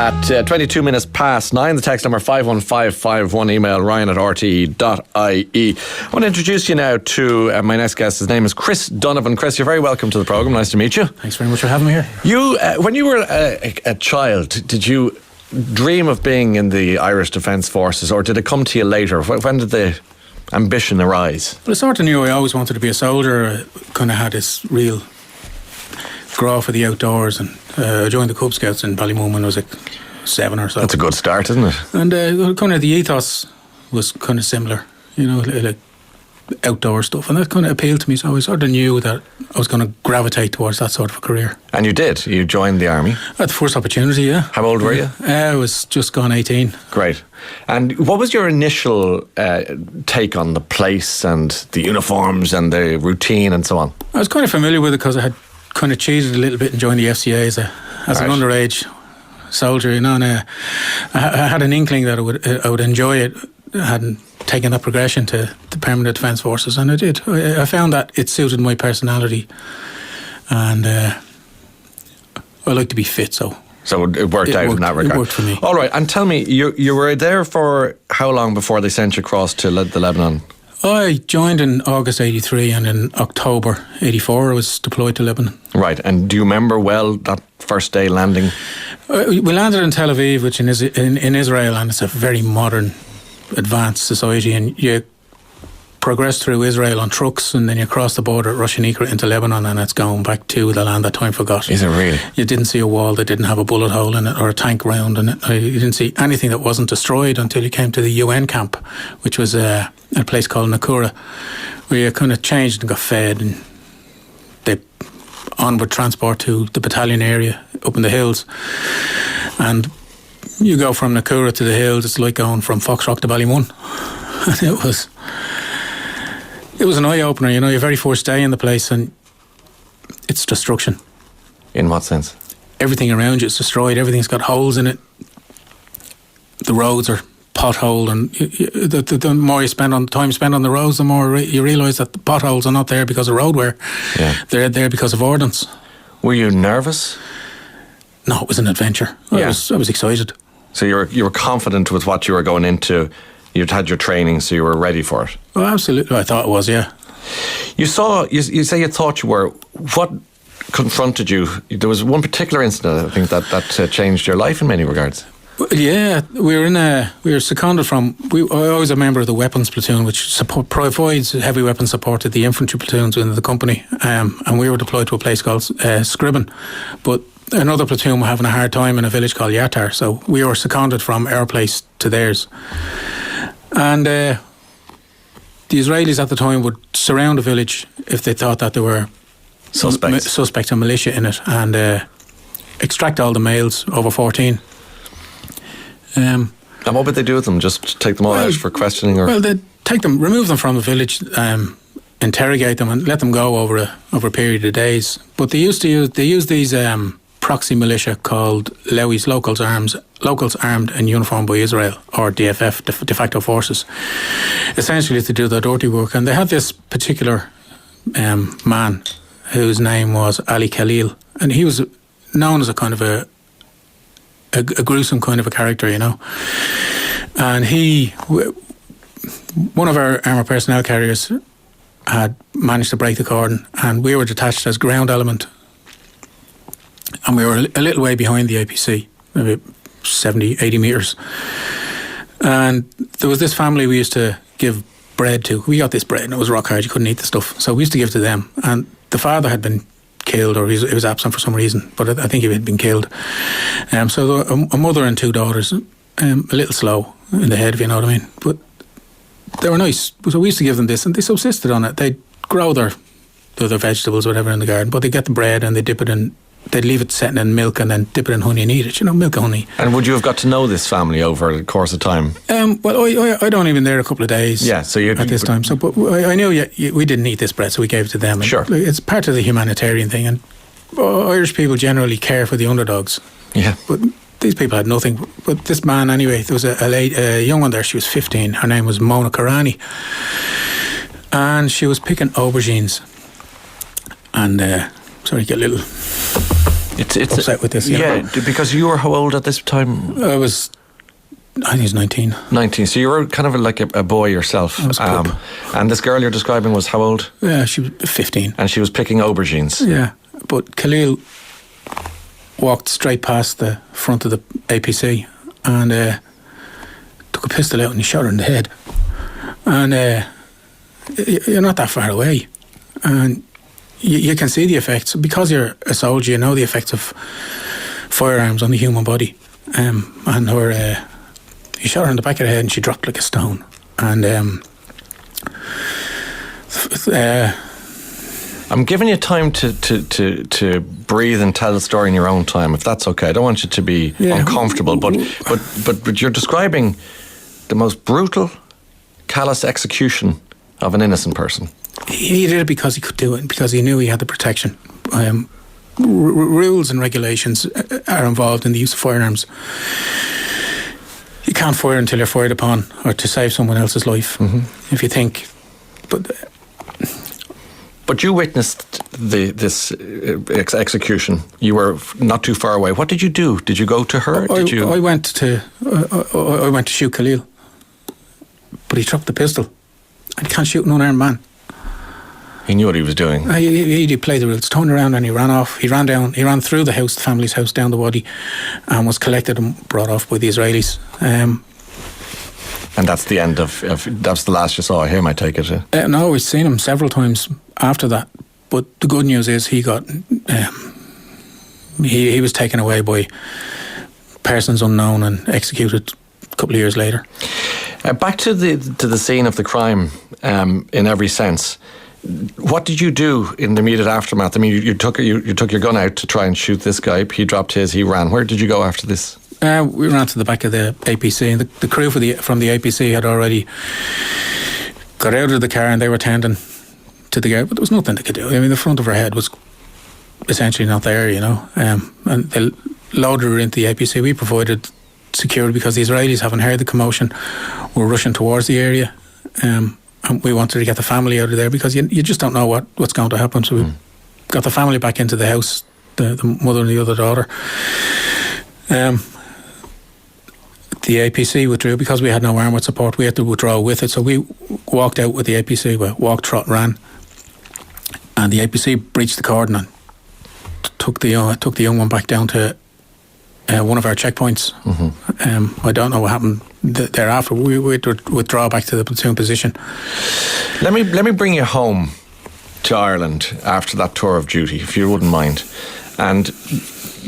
At 22 minutes past 9, the text number 51551, email ryan@rte.ie. I want to introduce you now to my next guest. His name is Chris Donovan. Chris, you're very welcome to the programme. Nice to meet you. Thanks very much for having me here. You, when you were a child, did you dream of being in the Irish Defence Forces, or did it come to you later? When did the ambition arise? Well, I sort of knew I always wanted to be a soldier. I kind of had this real grow for the outdoors, and I joined the Cub Scouts in Ballymun when I was like 7 or so. That's a good start, isn't it? And kind of the ethos was kind of similar, you know, like outdoor stuff, and that kind of appealed to me. So I sort of knew that I was going to gravitate towards that sort of a career. And you did. You joined the army. At the first opportunity, yeah. How old were you? I was just gone 18. Great. And what was your initial take on the place and the uniforms and the routine and so on? I was kind of familiar with it because I had kind of cheated a little bit and joined the FCA as an underage soldier, you know, and I had an inkling that I would enjoy it. I hadn't taken that progression to the Permanent Defence Forces, and I did. I found that it suited my personality, and I like to be fit, so it worked out in that regard. It worked for me. All right, and tell me, you were there for how long before they sent you across to the Lebanon? I joined in August 83, and in October 84 I was deployed to Lebanon. Right, and do you remember well that first day landing? We landed in Tel Aviv, which in Israel, and it's a very modern, advanced society, and you progress through Israel on trucks, and then you cross the border at Rosh Hashanah into Lebanon, and it's going back to the land that time forgot. Is it really? You didn't see a wall that didn't have a bullet hole in it or a tank round in it. You didn't see anything that wasn't destroyed until you came to the UN camp, which was a place called Nakura, where you kind of changed and got fed, and they onward transport to the battalion area up in the hills. And you go from Nakura to the hills, it's like going from Foxrock to Ballymun. And it was an eye-opener, you know, your very first day in the place, and it's destruction. In what sense? Everything around you is destroyed, everything's got holes in it. The roads are potholed, and the more you spend on time spent on the roads, the more you realise that the potholes are not there because of road wear. Yeah. They're there because of ordnance. Were you nervous? No, it was an adventure. I was excited. So you were confident with what you were going into. You'd had your training, so you were ready for it. Oh, absolutely. I thought it was, yeah. You say you thought you were. What confronted you? There was one particular incident, I think, that changed your life in many regards. Yeah, we were seconded from. I was a member of the weapons platoon, which provides heavy weapons support to the infantry platoons within the company, and we were deployed to a place called Scriven, but another platoon were having a hard time in a village called Yatar, so we were seconded from our place to theirs. And the Israelis at the time would surround the village if they thought that there were suspects and militia in it, and extract all the males over 14. And what would they do with them? Just take them all out for questioning? Or? Well, they'd take them, remove them from the village, interrogate them, and let them go over a period of days. But they used these proxy militia called Lewi's, Locals Armed and Uniformed by Israel, or DFF, de facto forces, essentially to do their dirty work. And they had this particular man whose name was Ali Khalil, and he was known as a kind of a gruesome kind of a character, you know. And one of our armour personnel carriers had managed to break the cordon, and we were detached as ground element, and we were a little way behind the APC, maybe 70, 80 metres. And there was this family we used to give bread to. We got this bread, and it was rock hard, you couldn't eat the stuff, so we used to give to them. And the father had been killed, or he was absent for some reason, but I think he had been killed. So a mother and two daughters, a little slow in the head, if you know what I mean, but they were nice. So we used to give them this, and they subsisted on it. They'd grow their vegetables, whatever, in the garden, but they'd get the bread and they'd dip it in, they'd leave it setting in milk and then dip it in honey and eat it, you know, milk and honey. And would you have got to know this family over the course of time? Well, I'd only been there a couple of days. Yeah, so at this time. So, but I knew we didn't eat this bread, so we gave it to them. And sure. It's part of the humanitarian thing, and Irish people generally care for the underdogs. Yeah. But these people had nothing. But this man, anyway, there was a young one there. She was 15. Her name was Mona Karani, and she was picking aubergines. And sorry, get a little it's upset with this. Because you were how old at this time? I think he was 19. 19. So you were kind of like a boy yourself. I was a pup. And this girl you're describing was how old? Yeah, she was 15. And she was picking aubergines. Yeah, but Khalil walked straight past the front of the APC and took a pistol out and he shot her in the head. And you're not that far away. And you can see the effects. Because you're a soldier, you know the effects of firearms on the human body. And her... he shot her in the back of the head and she dropped like a stone. And I'm giving you time to breathe and tell the story in your own time, if that's okay. I don't want you to be uncomfortable, but you're describing the most brutal, callous execution of an innocent person. He did it because he could do it, because he knew he had the protection. Rules and regulations are involved in the use of firearms. You can't fire until you're fired upon, or to save someone else's life. If you think, but you witnessed this execution. You were not too far away. What did you do? Did you go to her? I went to shoot Khalil, but he dropped the pistol. And you can't shoot an unarmed man. He knew what he was doing. He played the rules. Turned around and he ran off. He ran through the house, the family's house, down the wadi, and was collected and brought off by the Israelis. And that's the end of that's the last you saw of him, I take it. No, we've seen him several times after that. But the good news is he got he was taken away by persons unknown and executed a couple of years later. Back to the scene of the crime, in every sense. What did you do in the immediate aftermath? I mean, you took your gun out to try and shoot this guy. He dropped his. He ran. Where did you go after this? We ran to the back of the APC, and the crew from the APC had already got out of the car and they were tending to the gate, but there was nothing they could do. I mean, the front of her head was essentially not there, and they loaded her into the APC. We provided security because the Israelis, having heard the commotion, were rushing towards the area. And we wanted to get the family out of there because you just don't know what's going to happen. So we got the family back into the house, the mother and the other daughter. The APC withdrew because we had no armoured support. We had to withdraw with it. So we walked out with the APC. We walked, trot, ran. And the APC breached the cordon and took the young one back down to one of our checkpoints. I don't know what happened thereafter. We had to withdraw back to the platoon position. Let me bring you home to Ireland after that tour of duty, if you wouldn't mind. And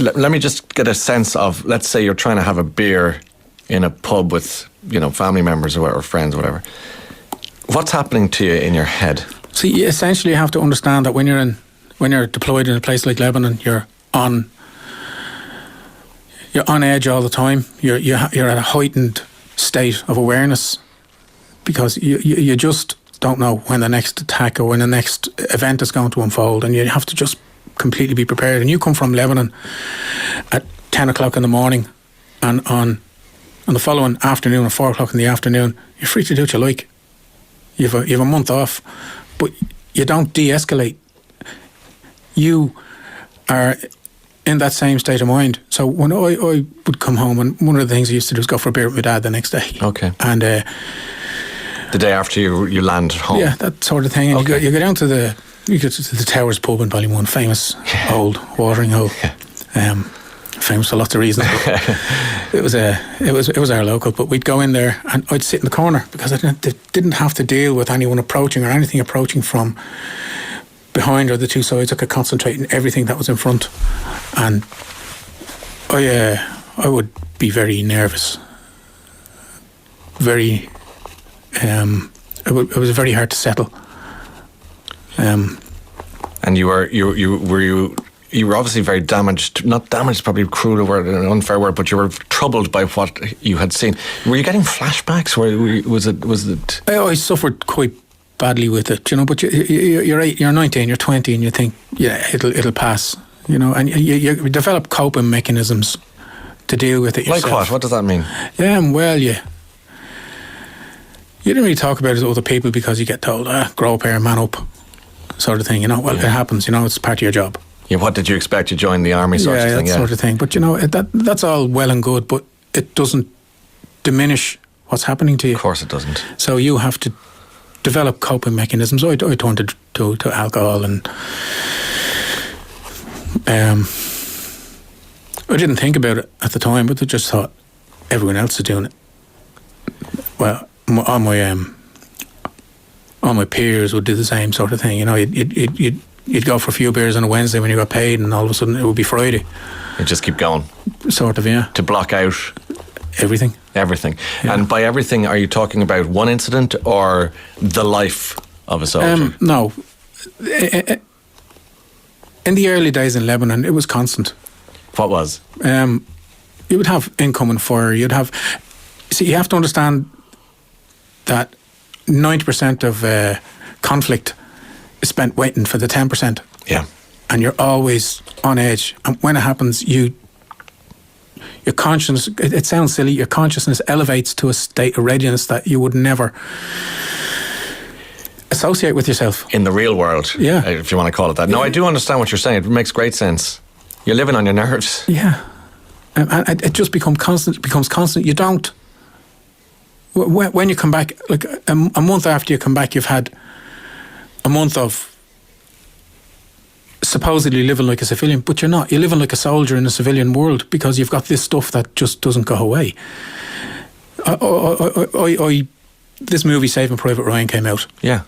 let me just get a sense of, let's say you're trying to have a beer in a pub with, family members or friends or whatever. What's happening to you in your head? So you essentially have to understand that when you're deployed in a place like Lebanon, you're on edge all the time. You're at a heightened state of awareness because you just don't know when the next attack or when the next event is going to unfold, and you have to just completely be prepared. And you come from Lebanon at 10 o'clock in the morning, and on the following afternoon at 4 o'clock in the afternoon, you're free to do what you like. You have a month off, but you don't de-escalate. You are in that same state of mind. So when I would come home, and one of the things I used to do was go for a beer with my dad the next day. Okay. And the day after you land home. Yeah, that sort of thing. And okay. you go down to the Towers pub in Ballymun, famous old watering hole. Yeah. Famous for lots of reasons. It was our local, but we'd go in there and I'd sit in the corner because I didn't have to deal with anyone approaching or anything approaching from behind or the two sides. I could concentrate on everything that was in front, and I would be very nervous. Very, it was very hard to settle. And you were obviously very damaged. Not damaged, probably a cruel word, an unfair word, but you were troubled by what you had seen. Were you getting flashbacks? Was it? I suffered quite badly with it, but you're 19, you're 20, and you think, it'll pass, and you develop coping mechanisms to deal with it yourself. Like what? What does that mean? Well, you don't really talk about it to other people because you get told, grow up here, man up, sort of thing, Well, it happens, it's part of your job. Yeah, what did you expect? You joined the army sort of thing? That sort of thing. But that's all well and good, but it doesn't diminish what's happening to you. Of course it doesn't. So you have to develop coping mechanisms. I turned to alcohol, and I didn't think about it at the time, but I just thought everyone else is doing it. Well, all my peers would do the same sort of thing. You'd go for a few beers on a Wednesday when you got paid, and all of a sudden it would be Friday. You just keep going. Sort of, yeah. To block out everything. Everything. Yeah. And by everything, are you talking about one incident or the life of a soldier? No. In the early days in Lebanon, it was constant. What was? You would have incoming fire. You have to understand that 90% of conflict is spent waiting for the 10%. Yeah. And you're always on edge. And when it happens, your consciousness, it sounds silly, your consciousness elevates to a state of readiness that you would never associate with yourself. In the real world, yeah, if you want to call it that. No, I do understand what you're saying. It makes great sense. You're living on your nerves. Yeah. And it just becomes constant. You don't... When you come back, like a month after you come back, you've had a month of supposedly living like a civilian, but you're not. You're living like a soldier in a civilian world because you've got this stuff that just doesn't go away. This movie, Saving Private Ryan, came out. Yeah.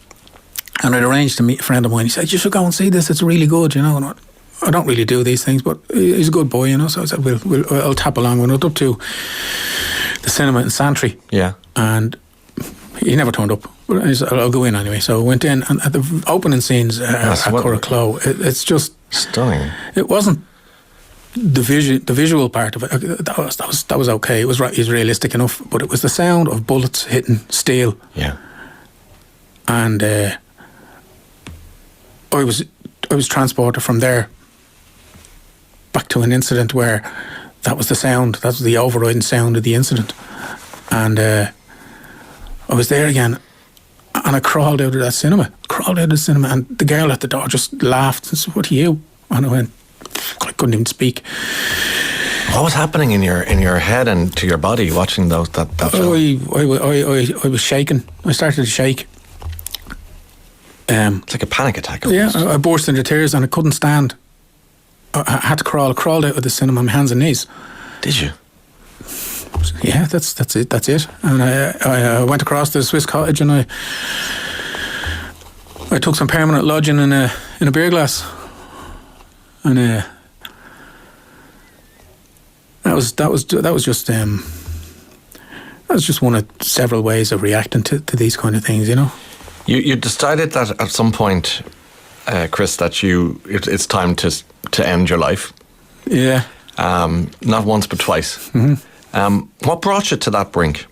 And I'd arranged to meet a friend of mine. He said, you should go and see this. It's really good, And I don't really do these things, but he's a good boy, So I said, I'll tap along. When I went up to the cinema in Santry. Yeah. And he never turned up. But I said, I'll go in anyway. So I went in, and at the opening scenes at Curracloe, it's just stunning. It wasn't the visual part of it. That was okay. It was realistic enough, but it was the sound of bullets hitting steel. Yeah. And I was transported from there back to an incident where that was the sound. That was the overriding sound of the incident. And I was there again, and I crawled out of that cinema. And the girl at the door just laughed and said, "What are you?" And I went, I couldn't even speak. What was happening in your head and to your body watching that film? I was shaking. I started to shake. It's like a panic attack. Almost. Yeah, I burst into tears and I couldn't stand. I had to crawl. I crawled out of the cinema on my hands and knees. Did you? Yeah, that's it. And I went across to the Swiss Cottage and I took some permanent lodging in a beer glass. And that was just one of several ways of reacting to these kind of things, You decided that at some point, Chris, that it's time to end your life. Yeah. Not once but twice. Mm-hmm. What brought you to that brink?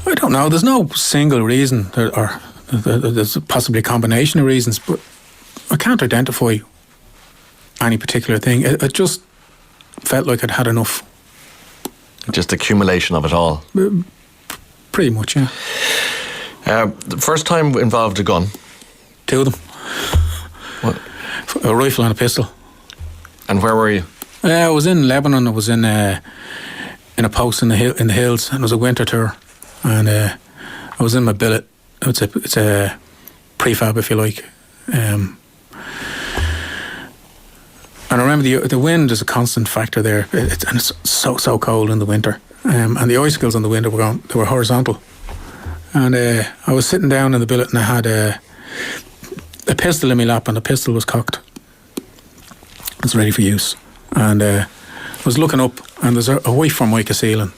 I don't know. There's no single reason, or there's possibly a combination of reasons, but I can't identify any particular thing. It just felt like I'd had enough. Just accumulation of it all. Pretty much, yeah. The first time involved a gun? 2 of them. What? A rifle and a pistol. And where were you? I was in Lebanon. I was in a post in the hills, and it was a winter tour. And I was in my billet. It's a prefab, if you like. And I remember the wind is a constant factor there. And it's so cold in the winter. And the icicles on the window they were horizontal. And I was sitting down in the billet, and I had a pistol in my lap, and the pistol was cocked. It was ready for use. And I was looking up, and there's a white Formica ceiling,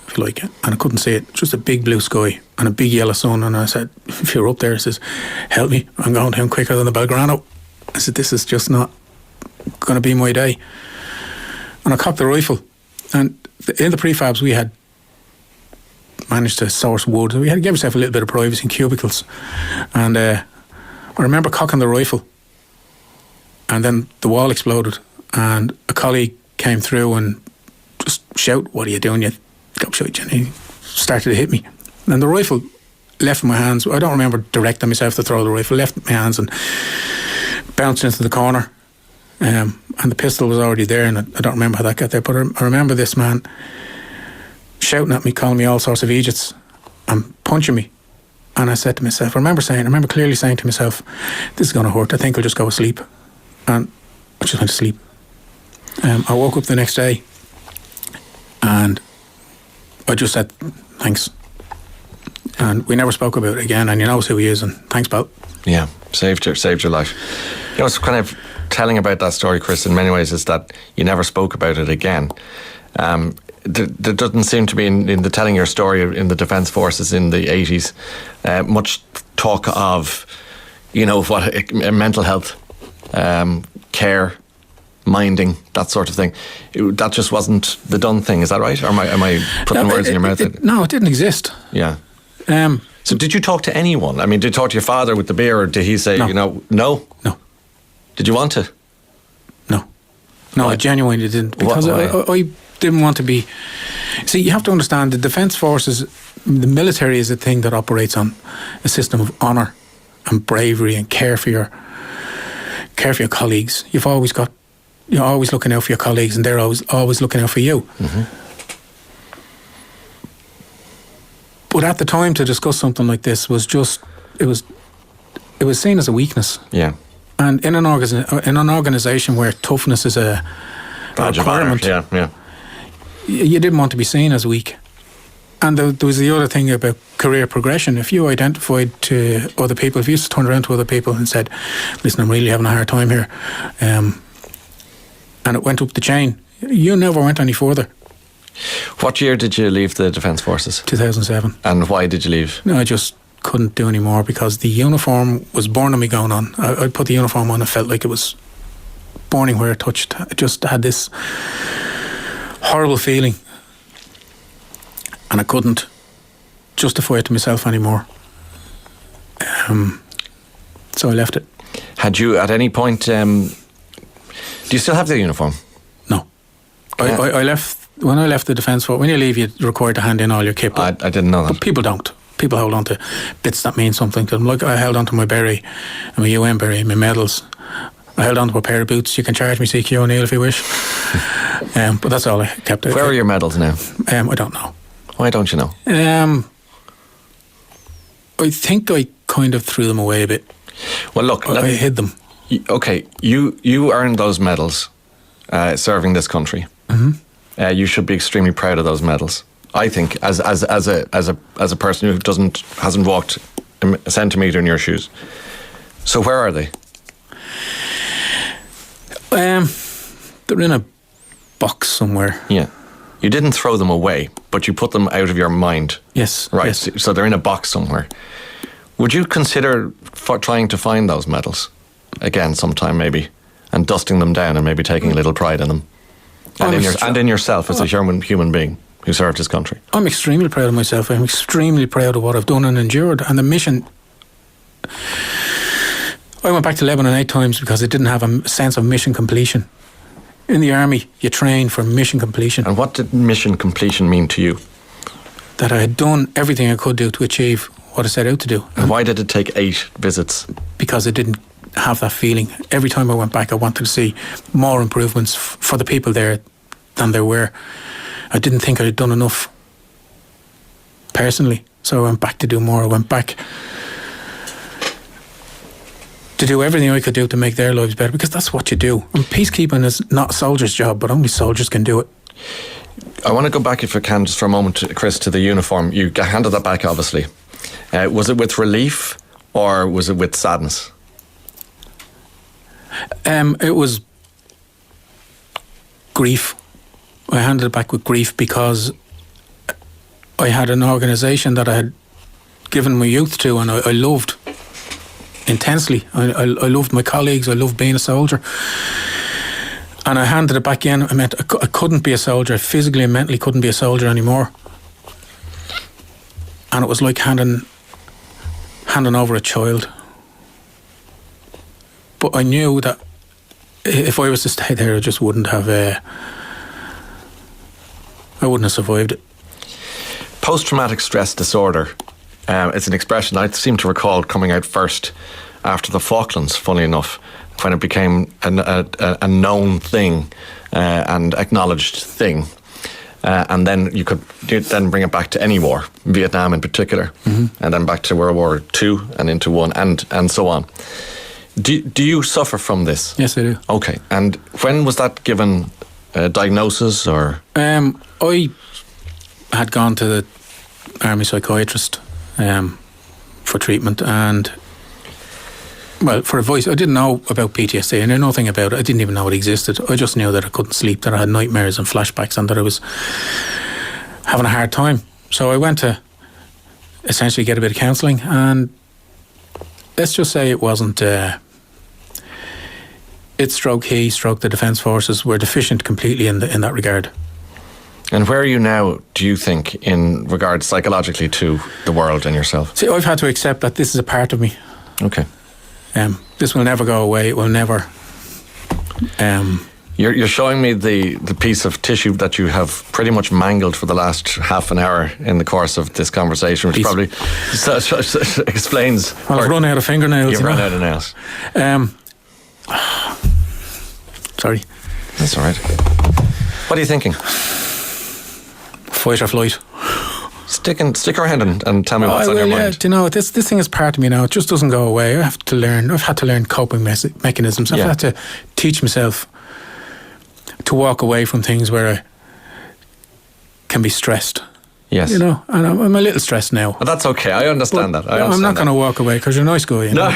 if you like, and I couldn't see it. Just a big blue sky and a big yellow sun. And I said, if you're up there, he says, help me. I'm going down quicker than the Belgrano. I said, this is just not going to be my day. And I cocked the rifle. And in the prefabs, we had managed to source wood. We had to give ourselves a little bit of privacy in cubicles. And I remember cocking the rifle, and then the wall exploded, and a colleague came through and just shout, "What are you doing, you gobshite?" And he started to hit me. And the rifle left my hands. I don't remember directing myself to throw the rifle, left my hands and bounced into the corner, and the pistol was already there, and I don't remember how that got there, but I remember this man shouting at me, calling me all sorts of idiots, and punching me. And I said to myself, I remember clearly saying to myself, this is going to hurt, I think I'll just go to sleep. And I just went to sleep. I woke up the next day, and I just said, thanks. And we never spoke about it again, and he knows who he is, and thanks, pal. Yeah, saved your life. You know, what's kind of telling about that story, Chris, in many ways, is that you never spoke about it again. There doesn't seem to be, in the telling your story in the Defence Forces in the 80s, much talk of, you know, what mental health, care, minding, that sort of thing. That just wasn't the done thing, is that right? Or am I putting words in your mouth? No, it didn't exist. Yeah. So did you talk to anyone? I mean, did you talk to your father with the beer, or did he say, No. you know, no? No. Did you want to? No, Why? I genuinely didn't, because Why? I didn't want to be. See, you have to understand, the Defence Forces, the military is a thing that operates on a system of honour and bravery and care for your colleagues. You're always looking out for your colleagues, and they're always looking out for you. Mm-hmm. But at the time, to discuss something like this was just, it was seen as a weakness. Yeah. And in an organisation where toughness is a Badge of honor. requirement, Yeah. you didn't want to be seen as weak. And there was the other thing about career progression. If you identified to other people, if you turned around to other people and said, listen, I'm really having a hard time here, and it went up the chain, you never went any further. What year did you leave the Defence Forces? 2007. And why did you leave? No, I just couldn't do any more, because the uniform was burning me going on. I put the uniform on, and felt like it was burning where it touched. I just had this horrible feeling, and I couldn't justify it to myself anymore. So I left it. Had you at any point, do you still have the uniform? No. Yeah. I left, when I left the Defence Force, when you leave, you're required to hand in all your kit. I didn't know that. But people don't. People hold on to bits that mean something to them. Like, I held on to my beret, and my UN beret, my medals. I held on to a pair of boots. You can charge me CQ O'Neill if you wish. But that's all I kept. Where are your medals now? I don't know. Why don't you know? I think I kind of threw them away a bit. Well, look, I hid them. Okay, you earned those medals serving this country. Mm-hmm. You should be extremely proud of those medals. I think, as a person who hasn't walked a centimetre in your shoes. So where are they? They're in a box somewhere. Yeah. You didn't throw them away, but you put them out of your mind. Yes. Right. Yes. So they're in a box somewhere. Would you consider trying to find those medals again sometime, maybe, and dusting them down and maybe taking a little pride in them, and in yourself as a human being who served his country? I'm extremely proud of myself. I'm extremely proud of what I've done and endured. And the mission, I went back to Lebanon 8 times because I didn't have a sense of mission completion. In the army, you train for mission completion. And what did mission completion mean to you? That I had done everything I could do to achieve what I set out to do. And why did it take 8 visits? Because I didn't have that feeling. Every time I went back, I wanted to see more improvements for the people there than there were. I didn't think I had done enough personally, so I went back to do more. I went back to do everything I could do to make their lives better, because that's what you do. And peacekeeping is not a soldier's job, but only soldiers can do it. I want to go back, if I can, just for a moment, Chris, to the uniform. You handed that back, obviously. Was it with relief or was it with sadness? It was grief. I handed it back with grief because I had an organisation that I had given my youth to, and I loved intensely. I loved my colleagues. I loved being a soldier. And I handed it back in. I meant I couldn't be a soldier. I physically and mentally couldn't be a soldier anymore. And it was like handing over a child. But I knew that if I was to stay there, I just wouldn't have. I wouldn't have survived it. Post-traumatic stress disorder. It's an expression I seem to recall coming out first after the Falklands, funny enough. when it became a known thing and acknowledged thing. And then you could then bring it back to any war, Vietnam in particular, and then back to World War II and into one, and so on. Do you suffer from this? Yes, I do. Okay. And when was that given a diagnosis or? I had gone to the army psychiatrist for treatment and, well, for advice. I didn't know about PTSD. I knew nothing about it. I didn't even know it existed. I just knew that I couldn't sleep, that I had nightmares and flashbacks, and that I was having a hard time. So I went to essentially get a bit of counselling, and let's just say it wasn't... it stroke he, stroke the Defence Forces were deficient completely in that regard. And where are you now, do you think, in regard psychologically to the world and yourself? See, I've had to accept that this is a part of me. Okay. This will never go away. It will never... You're showing me the piece of tissue that you have pretty much mangled for the last half an hour in the course of this conversation, which probably explains... Well, I've run out of fingernails. You've run out of nails. Sorry. That's all right. What are you thinking? Fight or flight. Stick around and tell me what's on your mind. Do you know, this thing is part of me now. It just doesn't go away. I've had to learn coping mechanisms. I've had to teach myself to walk away from things where I can be stressed. Yes. You know, and I'm a little stressed now. But that's okay. I understand that. I'm not going to walk away because you're a nice guy. You know?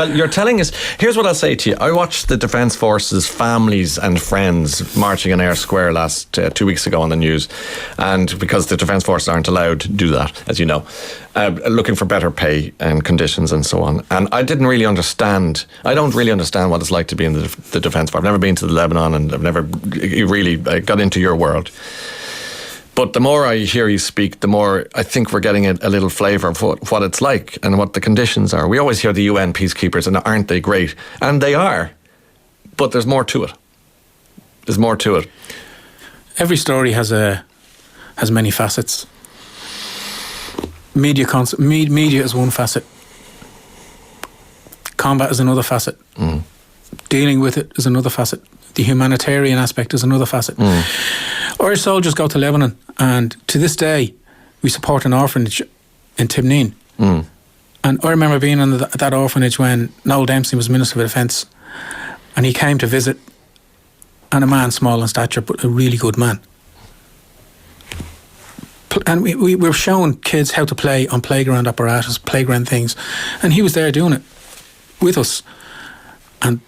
You're telling us. Here's what I'll say to you. I watched the Defence Forces families and friends marching in Ayr Square last 2 weeks ago on the news, and because the Defence Forces aren't allowed to do that, as you know, looking for better pay and conditions and so on. And I didn't really understand. I don't really understand what it's like to be in the Defence Force. I've never been to the Lebanon, and I've never really got into your world. But the more I hear you speak, the more I think we're getting a little flavour of what it's like and what the conditions are. We always hear the UN peacekeepers, and aren't they great? And they are. But there's more to it. There's more to it. Every story has many facets. Media is one facet. Combat is another facet. Dealing with it is another facet. The humanitarian aspect is another facet. Irish soldiers go to Lebanon, and to this day we support an orphanage in Tibneen. And I remember being in that orphanage when Noel Dempsey was Minister for Defence, and he came to visit, and a man small in stature but a really good man. And we were showing kids how to play on playground apparatus, playground things, and he was there doing it with us. And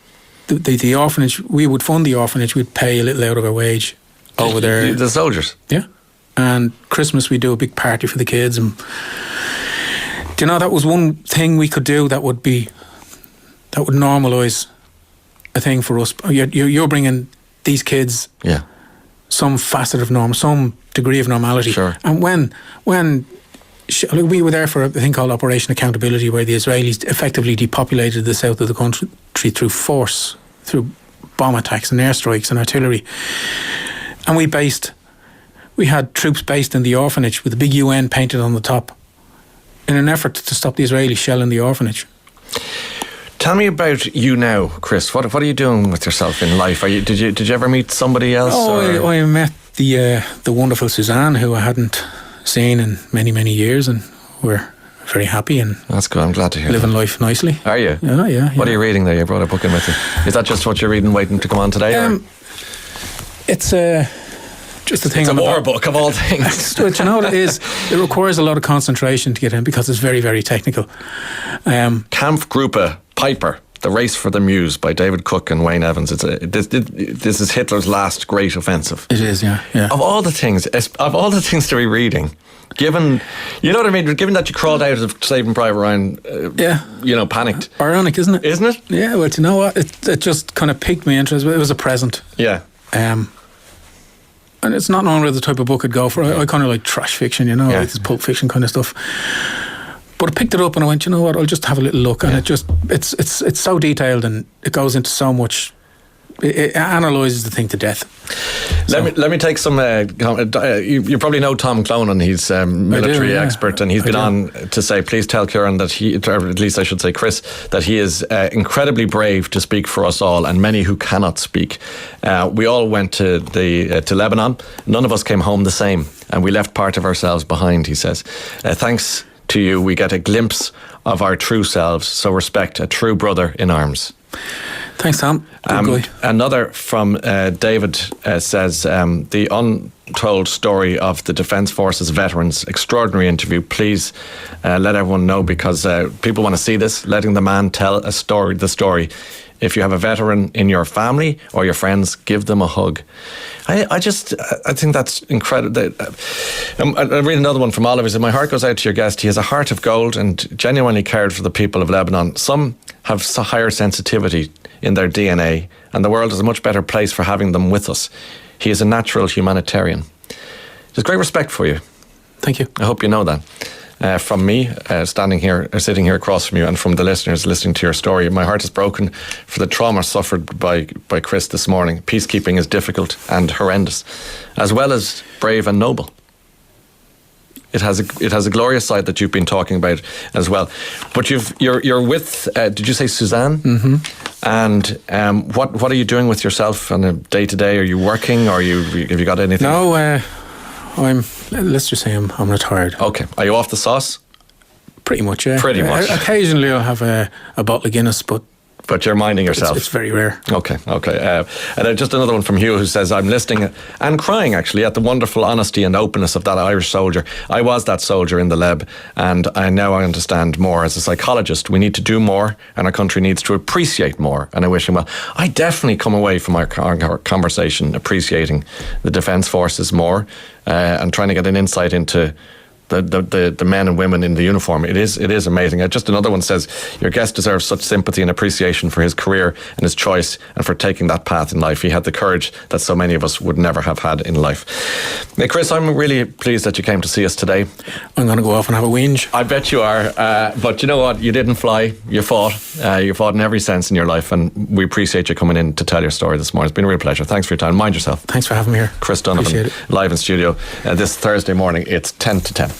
the orphanage, we would fund the orphanage, we'd pay a little out of our wage over there. The soldiers? Yeah. And Christmas we'd do a big party for the kids, and do you know, that was one thing we could do that would normalise a thing for us. You're bringing these kids some facet of normal, some degree of normality. Sure. And when we were there for a thing called Operation Accountability, where the Israelis effectively depopulated the south of the country through force, through bomb attacks and airstrikes and artillery. And we had troops based in the orphanage with a big UN painted on the top in an effort to stop the Israelis shelling the orphanage. Tell me about you now, Chris. What are you doing with yourself in life? Did you ever meet somebody else? I met the wonderful Suzanne, who I hadn't seen in many, many years, and we're very happy and that's good. I'm glad to hear living that. life nicely. Are you? Yeah. What are you reading there? You brought a book in with you. Is that just what you're reading, waiting to come on today? It's just a thing. It's a war book of all things. Do you know what it is? It requires a lot of concentration to get in because it's very, very technical. Kampfgruppe Piper, The Race for the Muse by David Cook and Wayne Evans. This is Hitler's last great offensive. It is, yeah. Of all the things to be reading, given, you know what I mean, given that you crawled out of Saving Private Ryan, panicked. Ironic, isn't it? Isn't it? Yeah, well, you know what? It just kind of piqued my interest. It was a present. Yeah. And it's not normally the type of book I'd go for. I kind of like trash fiction, like this Pulp Fiction kind of stuff. But I picked it up and I went, you know what, I'll just have a little look. And it's so detailed and it goes into so much it analyses the thing to death. Let me take some. You probably know Tom Clonan. He's a military expert, and he's been on to say, please tell Kieran that he, or at least I should say Chris, that he is incredibly brave to speak for us all, and many who cannot speak. We all went to Lebanon. None of us came home the same, and we left part of ourselves behind. He says, thanks to you, we get a glimpse of our true selves. So respect a true brother in arms. Thanks, Tom. Another from David says, the untold story of the Defence Forces veterans, extraordinary interview. Please let everyone know, because people want to see this, letting the man tell the story. If you have a veteran in your family or your friends, give them a hug. I think that's incredible. I read another one from Oliver. My heart goes out to your guest. He has a heart of gold and genuinely cared for the people of Lebanon. Some have higher sensitivity in their DNA, and the world is a much better place for having them with us. He is a natural humanitarian. There's great respect for you. Thank you. I hope you know that. From me, sitting here across from you, and from the listeners listening to your story, my heart is broken for the trauma suffered by Chris this morning. Peacekeeping is difficult and horrendous, as well as brave and noble. It has a glorious side that you've been talking about as well. But you're with, did you say Suzanne? Mm-hmm. And what are you doing with yourself on a day to day? Are you working? Or have you got anything? No, let's just say I'm retired. Okay. Are you off the sauce? Pretty much, yeah. Pretty much. Occasionally I'll have a bottle of Guinness, but you're minding yourself. It's very rare. Okay. And just another one from Hugh, who says, I'm listening and crying actually at the wonderful honesty and openness of that Irish soldier. I was that soldier in the Leb, and I understand more. As a psychologist, we need to do more, and our country needs to appreciate more, and I wish him well. I definitely come away from our conversation appreciating the Defence Forces more, and trying to get an insight into the men and women in the uniform. It is amazing. Just another one says, your guest deserves such sympathy and appreciation for his career and his choice, and for taking that path in life. He had the courage that so many of us would never have had in life. Now, Chris, I'm really pleased that you came to see us today. I'm going to go off and have a whinge. I bet you are. But you know what? You didn't fly. You fought. You fought in every sense in your life, and we appreciate you coming in to tell your story this morning. It's been a real pleasure. Thanks for your time. Mind yourself. Thanks for having me here. Chris Donovan, live in studio this Thursday morning. It's 10 to 10.